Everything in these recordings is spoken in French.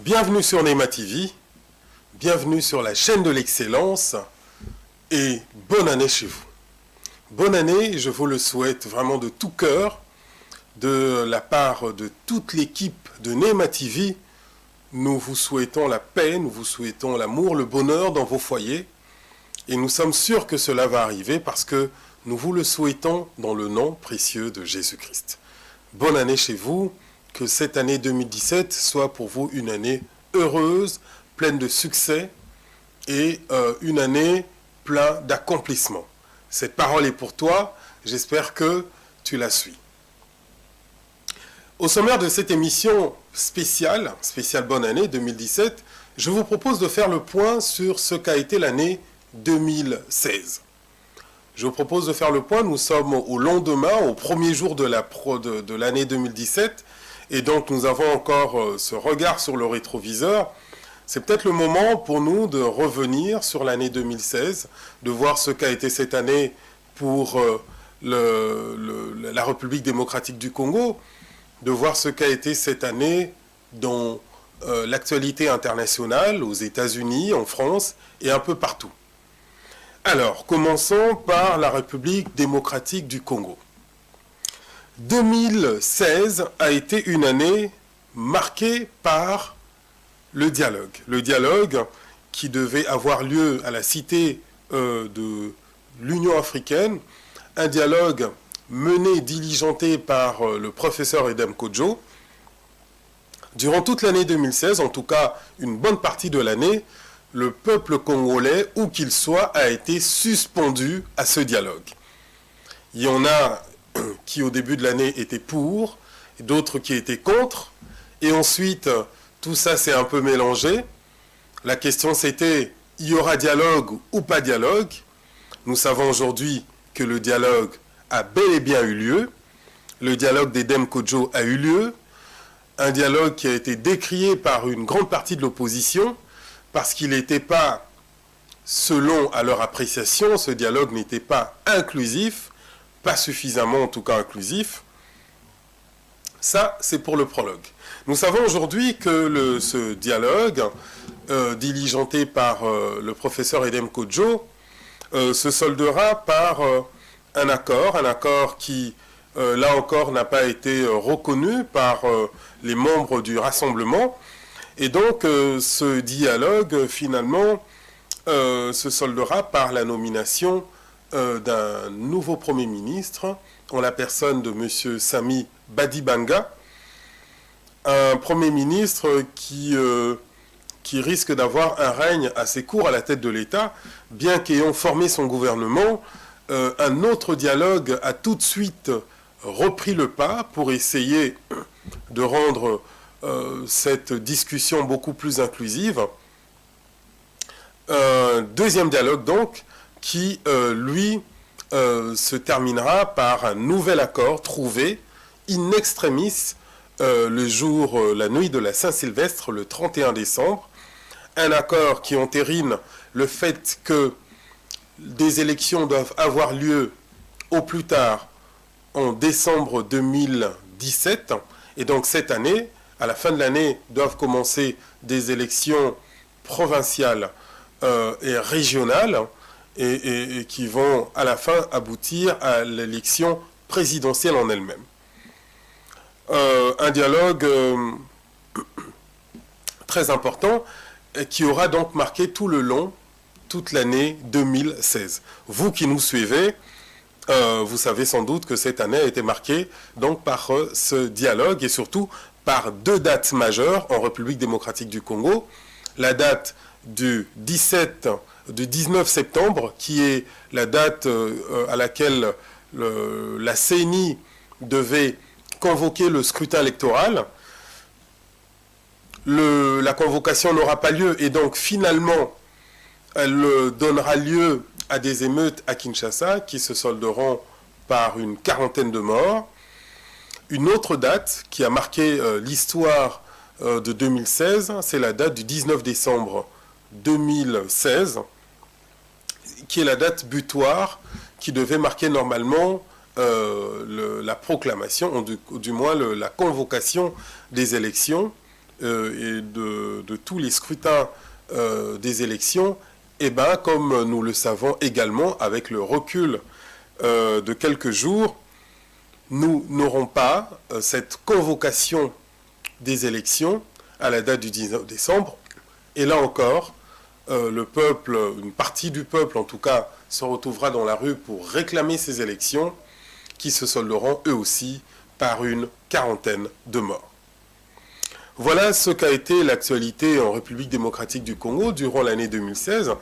Bienvenue sur Neema TV, bienvenue sur la chaîne de l'excellence et bonne année chez vous. Bonne année, je vous le souhaite vraiment de tout cœur, de la part de toute l'équipe de Neema TV. Nous vous souhaitons la paix, nous vous souhaitons l'amour, le bonheur dans vos foyers et nous sommes sûrs que cela va arriver parce que nous vous le souhaitons dans le nom précieux de Jésus-Christ. Bonne année chez vous. Que cette année 2017 soit pour vous une année heureuse, pleine de succès et une année pleine d'accomplissements. Cette parole est pour toi, j'espère que tu la suis. Au sommaire de cette émission spéciale Bonne année 2017, je vous propose de faire le point sur ce qu'a été l'année 2016. Je vous propose de faire le point, nous sommes au lendemain, au premier jour de l'année 2017, et donc nous avons encore ce regard sur le rétroviseur. C'est peut-être le moment pour nous de revenir sur l'année 2016, de voir ce qu'a été cette année pour la République démocratique du Congo, de voir ce qu'a été cette année dans l'actualité internationale, aux États-Unis, en France et un peu partout. Alors, commençons par la République démocratique du Congo. 2016 a été une année marquée par le dialogue. Le dialogue qui devait avoir lieu à la cité de l'Union africaine, un dialogue mené, diligenté par le professeur Edem Kodjo. Durant toute l'année 2016, en tout cas une bonne partie de l'année, le peuple congolais, où qu'il soit, a été suspendu à ce dialogue. Il y en a qui au début de l'année étaient pour, et d'autres qui étaient contre, et ensuite tout ça s'est un peu mélangé. La question c'était, il y aura dialogue ou pas dialogue? Nous savons aujourd'hui que le dialogue a bel et bien eu lieu. Le dialogue d'Edem Kodjo a eu lieu, un dialogue qui a été décrié par une grande partie de l'opposition, parce qu'il n'était pas, selon à leur appréciation, ce dialogue n'était pas inclusif, pas suffisamment en tout cas inclusif. Ça, c'est pour le prologue. Nous savons aujourd'hui que ce dialogue, diligenté par le professeur Edem Kodjo, se soldera par un accord qui, là encore, n'a pas été reconnu par les membres du rassemblement. Et donc, ce dialogue, finalement, se soldera par la nomination d'un nouveau Premier ministre, en la personne de M. Sami Badibanga, un Premier ministre qui risque d'avoir un règne assez court à la tête de l'État, bien qu'ayant formé son gouvernement, un autre dialogue a tout de suite repris le pas pour essayer de rendre cette discussion beaucoup plus inclusive. Deuxième dialogue donc, qui, lui, se terminera par un nouvel accord trouvé in extremis la nuit de la Saint-Sylvestre, le 31 décembre. Un accord qui entérine le fait que des élections doivent avoir lieu au plus tard en décembre 2017. Et donc cette année, à la fin de l'année, doivent commencer des élections provinciales et régionales, et qui vont à la fin aboutir à l'élection présidentielle en elle-même. Un dialogue très important qui aura donc marqué tout le long, toute l'année 2016. Vous qui nous suivez, vous savez sans doute que cette année a été marquée donc par ce dialogue et surtout par deux dates majeures en République démocratique du Congo. La date du 19 septembre, qui est la date à laquelle la CENI devait convoquer le scrutin électoral. La convocation n'aura pas lieu et donc finalement elle donnera lieu à des émeutes à Kinshasa qui se solderont par une quarantaine de morts. Une autre date qui a marqué l'histoire de 2016, c'est la date du 19 décembre 2016, qui est la date butoir qui devait marquer normalement la proclamation, ou du moins la convocation des élections et de tous les scrutins des élections, eh ben, comme nous le savons également, avec le recul de quelques jours, nous n'aurons pas cette convocation des élections à la date du 19 décembre. Et là encore, le peuple, une partie du peuple en tout cas, se retrouvera dans la rue pour réclamer ces élections qui se solderont eux aussi par une quarantaine de morts. Voilà ce qu'a été l'actualité en République démocratique du Congo durant l'année 2016.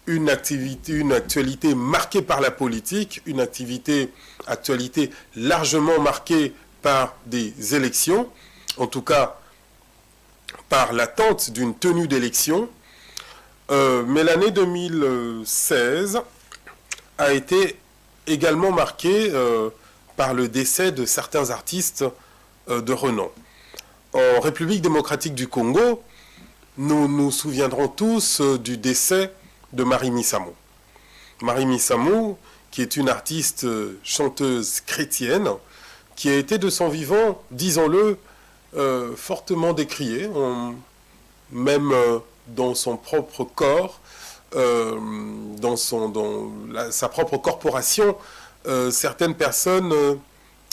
Une actualité marquée par la politique, une actualité largement marquée par des élections, en tout cas par l'attente d'une tenue d'élection. Mais l'année 2016 a été également marquée par le décès de certains artistes de renom. En République démocratique du Congo, nous nous souviendrons tous du décès de Marie Missamou. Marie Missamou, qui est une artiste chanteuse chrétienne, qui a été de son vivant, disons-le, fortement décriée, même dans son propre corps, dans sa propre corporation, certaines personnes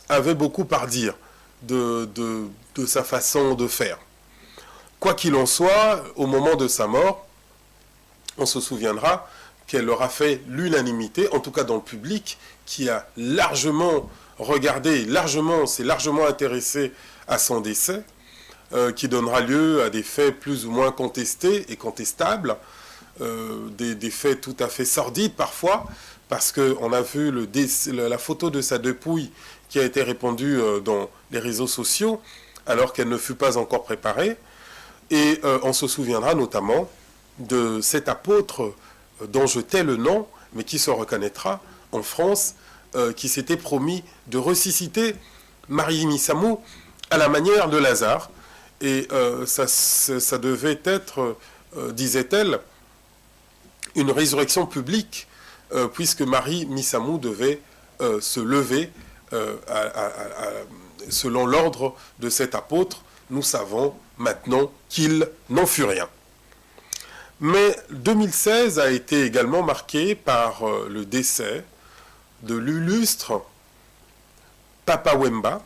avaient beaucoup à dire de sa façon de faire. Quoi qu'il en soit, au moment de sa mort, on se souviendra qu'elle aura fait l'unanimité, en tout cas dans le public, qui a largement regardé, s'est largement intéressé à son décès, qui donnera lieu à des faits plus ou moins contestés et contestables, des faits tout à fait sordides parfois, parce qu'on a vu la photo de sa dépouille qui a été répandue dans les réseaux sociaux, alors qu'elle ne fut pas encore préparée. Et on se souviendra notamment de cet apôtre dont je tais le nom, mais qui se reconnaîtra en France, qui s'était promis de ressusciter Marie Missamou à la manière de Lazare. Et ça devait être, disait-elle, une résurrection publique, puisque Marie Missamou devait se lever selon l'ordre de cet apôtre. Nous savons maintenant qu'il n'en fut rien. Mais 2016 a été également marqué par le décès de l'illustre Papa Wemba.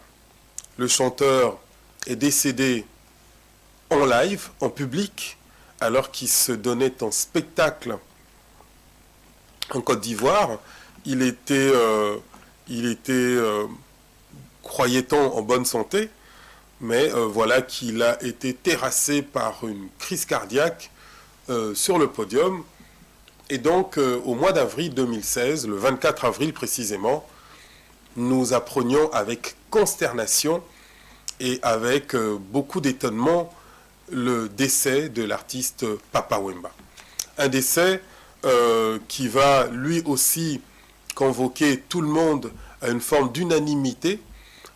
Le chanteur est décédé en live, en public, alors qu'il se donnait en spectacle en Côte d'Ivoire. Il était croyait-on, en bonne santé, mais voilà qu'il a été terrassé par une crise cardiaque sur le podium. Et donc, au mois d'avril 2016, le 24 avril précisément, nous apprenions avec consternation et avec beaucoup d'étonnement le décès de l'artiste Papa Wemba. Un décès qui va lui aussi convoquer tout le monde à une forme d'unanimité,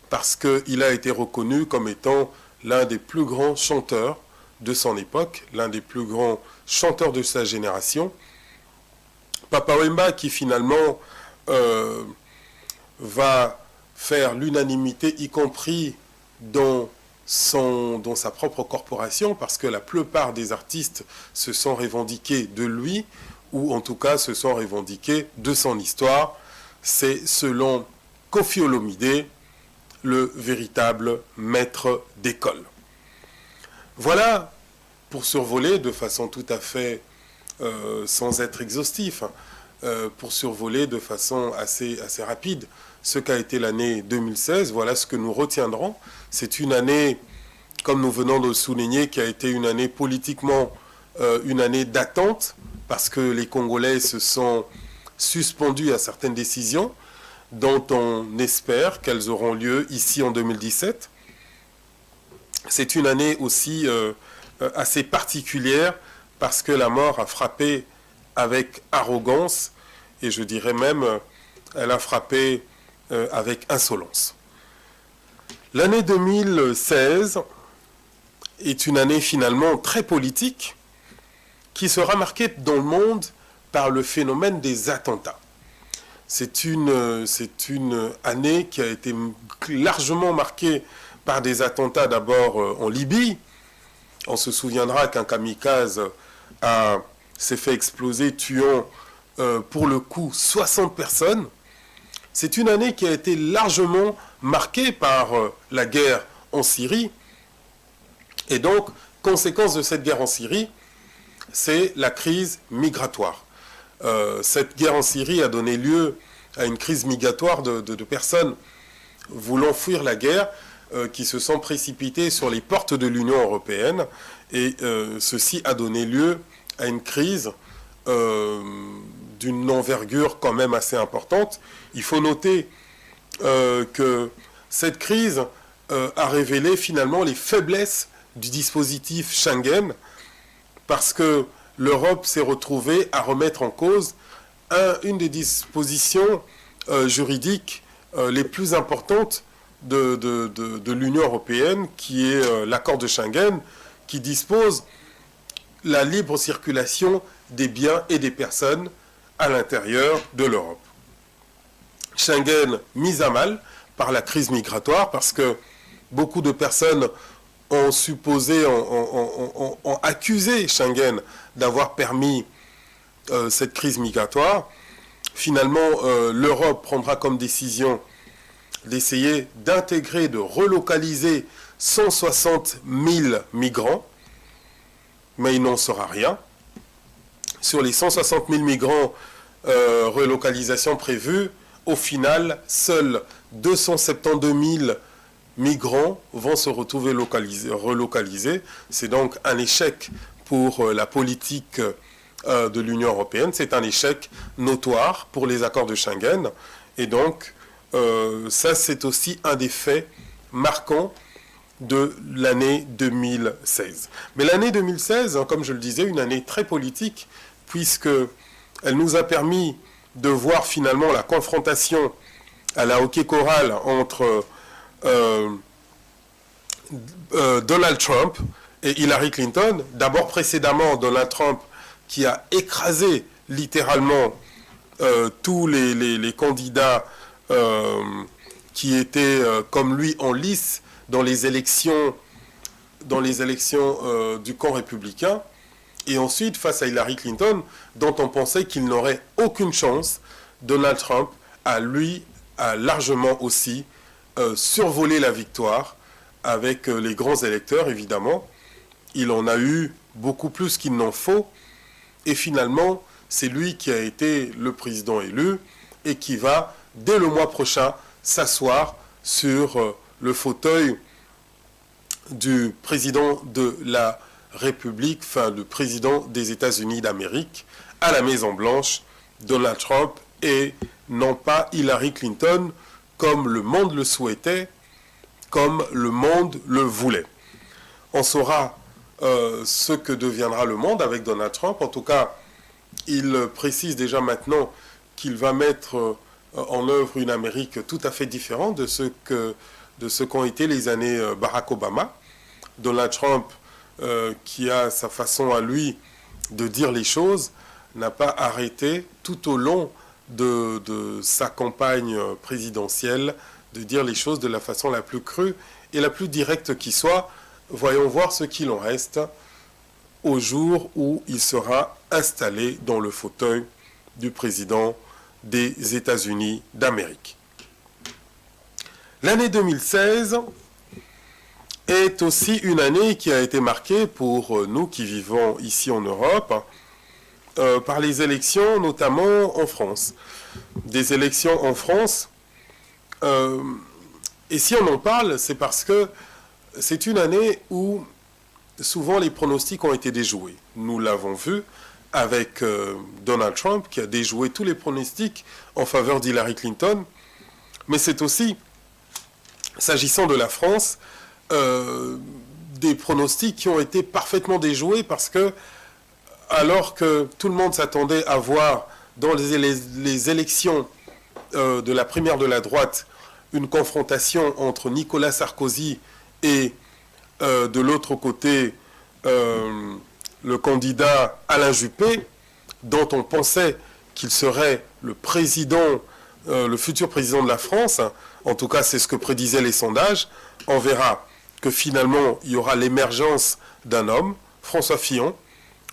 parce qu'il a été reconnu comme étant l'un des plus grands chanteurs de son époque, l'un des plus grands chanteurs de sa génération. Papa Wemba qui finalement va faire l'unanimité, y compris dans sa propre corporation, parce que la plupart des artistes se sont revendiqués de lui, ou en tout cas se sont revendiqués de son histoire. C'est selon Koffi Olomidé, le véritable maître d'école. Voilà, pour survoler de façon tout à fait, sans être exhaustif, pour survoler de façon assez rapide ce qu'a été l'année 2016. Voilà ce que nous retiendrons. C'est une année, comme nous venons de le souligner, qui a été une année politiquement, une année d'attente, parce que les Congolais se sont suspendus à certaines décisions, dont on espère qu'elles auront lieu ici en 2017. C'est une année aussi assez particulière parce que la mort a frappé avec arrogance et je dirais même elle a frappé avec insolence. L'année 2016 est une année finalement très politique qui sera marquée dans le monde par le phénomène des attentats. C'est une année qui a été largement marquée par des attentats d'abord en Libye, On se souviendra qu'un kamikaze s'est fait exploser, tuant pour le coup 60 personnes. C'est une année qui a été largement marquée par la guerre en Syrie. Et donc, conséquence de cette guerre en Syrie, c'est la crise migratoire. Cette guerre en Syrie a donné lieu à une crise migratoire de personnes voulant fuir la guerre, qui se sont précipités sur les portes de l'Union européenne. Et ceci a donné lieu à une crise d'une envergure quand même assez importante. Il faut noter que cette crise a révélé finalement les faiblesses du dispositif Schengen, parce que l'Europe s'est retrouvée à remettre en cause une des dispositions juridiques les plus importantes de l'Union européenne, qui est l'accord de Schengen, qui dispose la libre circulation des biens et des personnes à l'intérieur de l'Europe. Schengen mis à mal par la crise migratoire, parce que beaucoup de personnes ont supposé, ont accusé Schengen d'avoir permis cette crise migratoire. Finalement, l'Europe prendra comme décision d'essayer d'intégrer, de relocaliser 160 000 migrants, mais il n'en sera rien. Sur les 160 000 migrants relocalisation prévue, au final, seuls 272 000 migrants vont se retrouver relocalisés. C'est donc un échec pour la politique de l'Union européenne. C'est un échec notoire pour les accords de Schengen. Et donc, ça, c'est aussi un des faits marquants de l'année 2016. Mais l'année 2016, comme je le disais, une année très politique, puisqu'elle nous a permis de voir finalement la confrontation à la hockey chorale entre Donald Trump et Hillary Clinton. D'abord, précédemment, Donald Trump qui a écrasé littéralement tous les candidats qui étaient comme lui en lice dans les élections du camp républicain. Et ensuite, face à Hillary Clinton, dont on pensait qu'il n'aurait aucune chance, Donald Trump a largement aussi survolé la victoire avec les grands électeurs, évidemment. Il en a eu beaucoup plus qu'il n'en faut. Et finalement, c'est lui qui a été le président élu et qui va, dès le mois prochain, s'asseoir sur le fauteuil du président de la République, enfin le président des États-Unis d'Amérique, à la Maison-Blanche, Donald Trump, et non pas Hillary Clinton, comme le monde le souhaitait, comme le monde le voulait. On saura ce que deviendra le monde avec Donald Trump. En tout cas, il précise déjà maintenant qu'il va mettre en œuvre une Amérique tout à fait différente de ce qu'ont été les années Barack Obama. Donald Trump, qui a sa façon à lui de dire les choses, n'a pas arrêté tout au long de sa campagne présidentielle de dire les choses de la façon la plus crue et la plus directe qui soit. Voyons voir ce qu'il en reste au jour où il sera installé dans le fauteuil du président des États-Unis d'Amérique. L'année 2016 est aussi une année qui a été marquée pour nous qui vivons ici en Europe par les élections, notamment en France. Des élections en France, et si on en parle, c'est parce que c'est une année où souvent les pronostics ont été déjoués. Nous l'avons vu avec Donald Trump qui a déjoué tous les pronostics en faveur d'Hillary Clinton, mais c'est aussi, s'agissant de la France, des pronostics qui ont été parfaitement déjoués parce que, alors que tout le monde s'attendait à voir dans les élections de la primaire de la droite une confrontation entre Nicolas Sarkozy et de l'autre côté le candidat Alain Juppé, dont on pensait qu'il serait le futur président de la France, en tout cas c'est ce que prédisaient les sondages. On verra que finalement il y aura l'émergence d'un homme, François Fillon,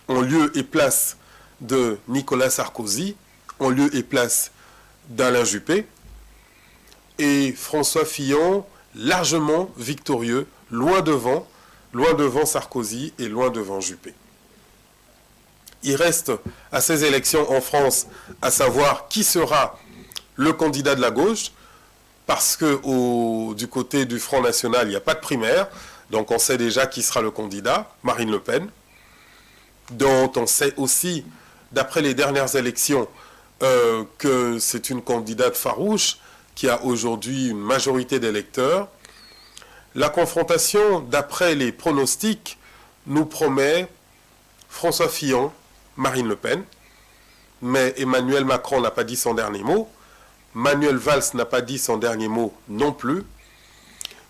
en lieu et place de Nicolas Sarkozy, en lieu et place d'Alain Juppé, et François Fillon largement victorieux, loin devant Sarkozy et loin devant Juppé. Il reste à ces élections en France à savoir qui sera le candidat de la gauche, parce que du côté du Front National, il n'y a pas de primaire, donc on sait déjà qui sera le candidat, Marine Le Pen, dont on sait aussi, d'après les dernières élections, que c'est une candidate farouche, qui a aujourd'hui une majorité d'électeurs. La confrontation, d'après les pronostics, nous promet François Fillon, Marine Le Pen, mais Emmanuel Macron n'a pas dit son dernier mot. Manuel Valls n'a pas dit son dernier mot non plus,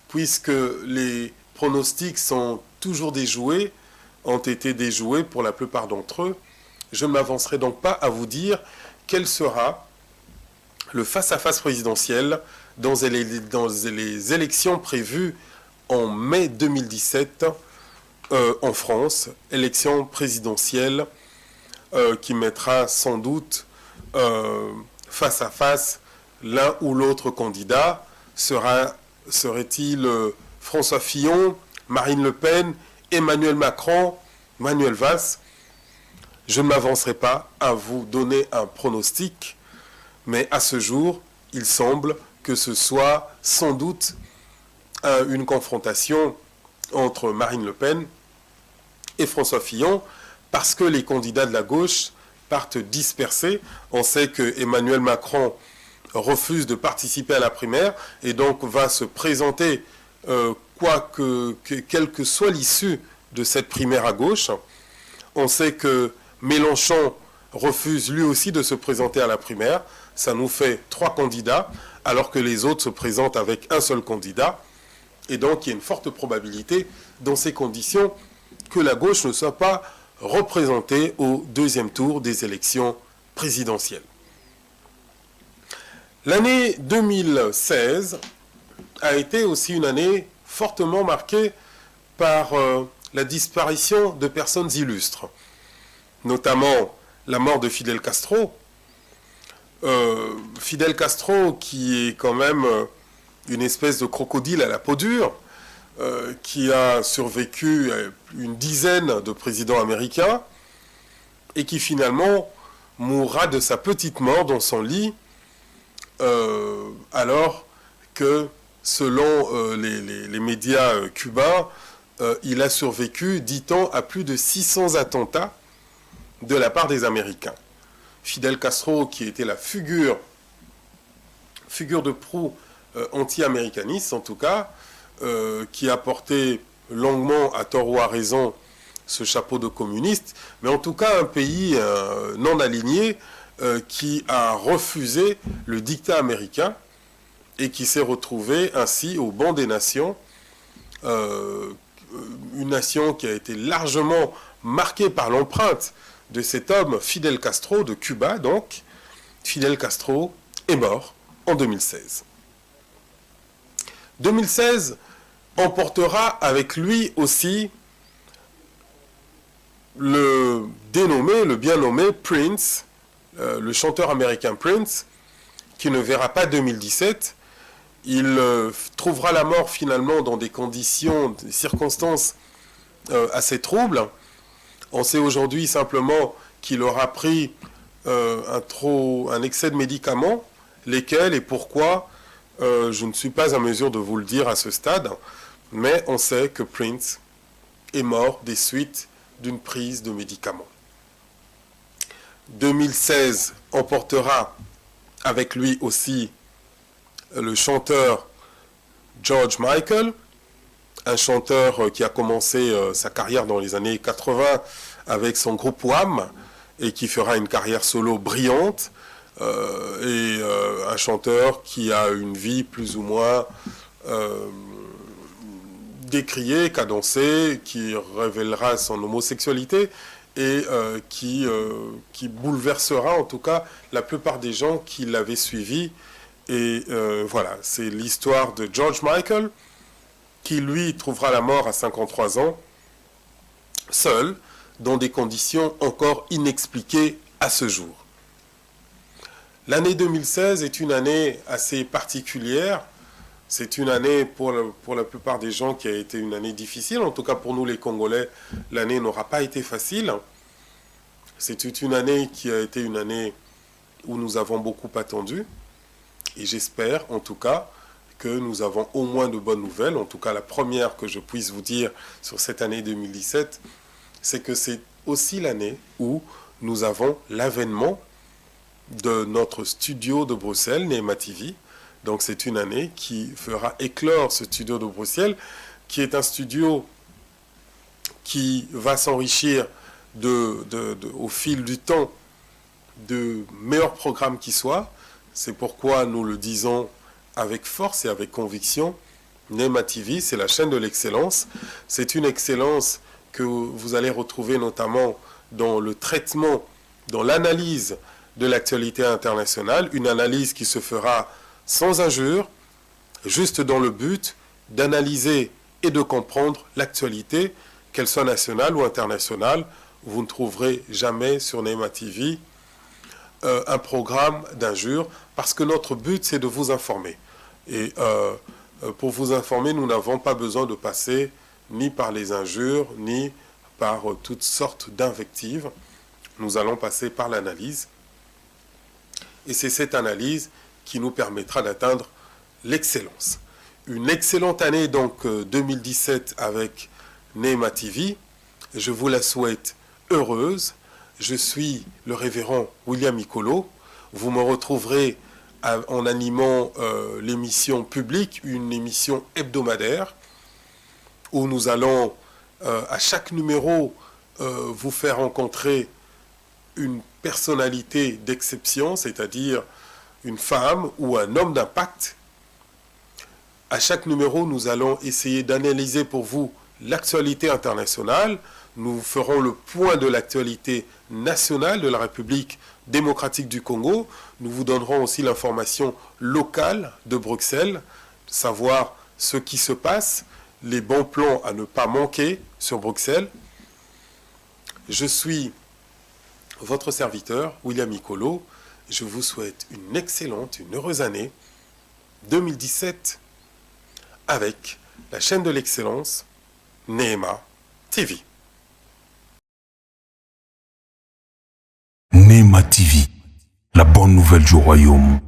puisque les pronostics sont toujours déjoués, ont été déjoués pour la plupart d'entre eux. Je ne m'avancerai donc pas à vous dire quel sera le face-à-face présidentiel dans les élections prévues en mai 2017 en France, élection présidentielle qui mettra sans doute face à face l'un ou l'autre candidat. Serait-il François Fillon, Marine Le Pen, Emmanuel Macron, Manuel Valls? Je ne m'avancerai pas à vous donner un pronostic, mais à ce jour, il semble que ce soit sans doute une confrontation entre Marine Le Pen et François Fillon, parce que les candidats de la gauche partent dispersés. On sait que Emmanuel Macron refuse de participer à la primaire et donc va se présenter quelle que soit l'issue de cette primaire à gauche. On sait que Mélenchon refuse lui aussi de se présenter à la primaire. Ça nous fait 3 candidats, alors que les autres se présentent avec un seul candidat. Et donc, il y a une forte probabilité, dans ces conditions, que la gauche ne soit pas représentée au deuxième tour des élections présidentielles. L'année 2016 a été aussi une année fortement marquée par la disparition de personnes illustres, notamment la mort de Fidel Castro. Fidel Castro, qui est quand même une espèce de crocodile à la peau dure, qui a survécu une dizaine de présidents américains et qui finalement mourra de sa petite mort dans son lit, alors que, selon les médias cubains, il a survécu, dit-on, à plus de 600 attentats de la part des Américains. Fidel Castro, qui était la figure de proue anti-américaniste, en tout cas, qui a porté longuement, à tort ou à raison, ce chapeau de communiste, mais en tout cas un pays non aligné qui a refusé le dictat américain et qui s'est retrouvé ainsi au banc des nations, une nation qui a été largement marquée par l'empreinte de cet homme, Fidel Castro, de Cuba donc. Fidel Castro est mort en 2016. 2016 emportera avec lui aussi le bien nommé Prince, le chanteur américain Prince, qui ne verra pas 2017. Il trouvera la mort finalement dans des conditions, des circonstances assez troubles. On sait aujourd'hui simplement qu'il aura pris un excès de médicaments, lesquels et pourquoi, je ne suis pas en mesure de vous le dire à ce stade, mais on sait que Prince est mort des suites d'une prise de médicaments. 2016 emportera avec lui aussi le chanteur George Michael, un chanteur qui a commencé sa carrière dans les années 80 avec son groupe Wham et qui fera une carrière solo brillante, et un chanteur qui a une vie plus ou moins décriée, cadencée, qui révélera son homosexualité et qui bouleversera en tout cas la plupart des gens qui l'avaient suivi. Et voilà, c'est l'histoire de George Michael, qui lui trouvera la mort à 53 ans seul, dans des conditions encore inexpliquées à ce jour. L'année 2016 est une année assez particulière. C'est une année, pour la plupart des gens, qui a été une année difficile. En tout cas, pour nous, les Congolais, l'année n'aura pas été facile. C'est une année qui a été une année où nous avons beaucoup attendu. Et j'espère, en tout cas, que nous avons au moins de bonnes nouvelles. En tout cas, la première que je puisse vous dire sur cette année 2017, c'est que c'est aussi l'année où nous avons l'avènement de notre studio de Bruxelles, Neema TV. Donc c'est une année qui fera éclore ce studio de Bruxelles, qui est un studio qui va s'enrichir au fil du temps de meilleurs programmes qui soient. C'est pourquoi nous le disons avec force et avec conviction. Neema TV, c'est la chaîne de l'excellence. C'est une excellence que vous allez retrouver notamment dans le traitement, dans l'analyse de l'actualité internationale, une analyse qui se fera sans injure, juste dans le but d'analyser et de comprendre l'actualité, qu'elle soit nationale ou internationale. Vous ne trouverez jamais sur Neema TV un programme d'injure, parce que notre but, c'est de vous informer. Et pour vous informer, nous n'avons pas besoin de passer ni par les injures, ni par toutes sortes d'invectives. Nous allons passer par l'analyse. Et c'est cette analyse qui nous permettra d'atteindre l'excellence. Une excellente année, donc 2017 avec Neema TV. Je vous la souhaite heureuse. Je suis le révérend William Ikolo. Vous me retrouverez en animant l'émission publique, une émission hebdomadaire, où nous allons à chaque numéro vous faire rencontrer une personnalité d'exception, c'est-à-dire une femme ou un homme d'impact. À chaque numéro, nous allons essayer d'analyser pour vous l'actualité internationale. Nous ferons le point de l'actualité nationale de la République démocratique du Congo. Nous vous donnerons aussi l'information locale de Bruxelles, savoir ce qui se passe, les bons plans à ne pas manquer sur Bruxelles. Je suis votre serviteur, William Ikolo. Je vous souhaite une excellente, une heureuse année 2017 avec la chaîne de l'excellence, Neema TV. Neema TV, la bonne nouvelle du royaume.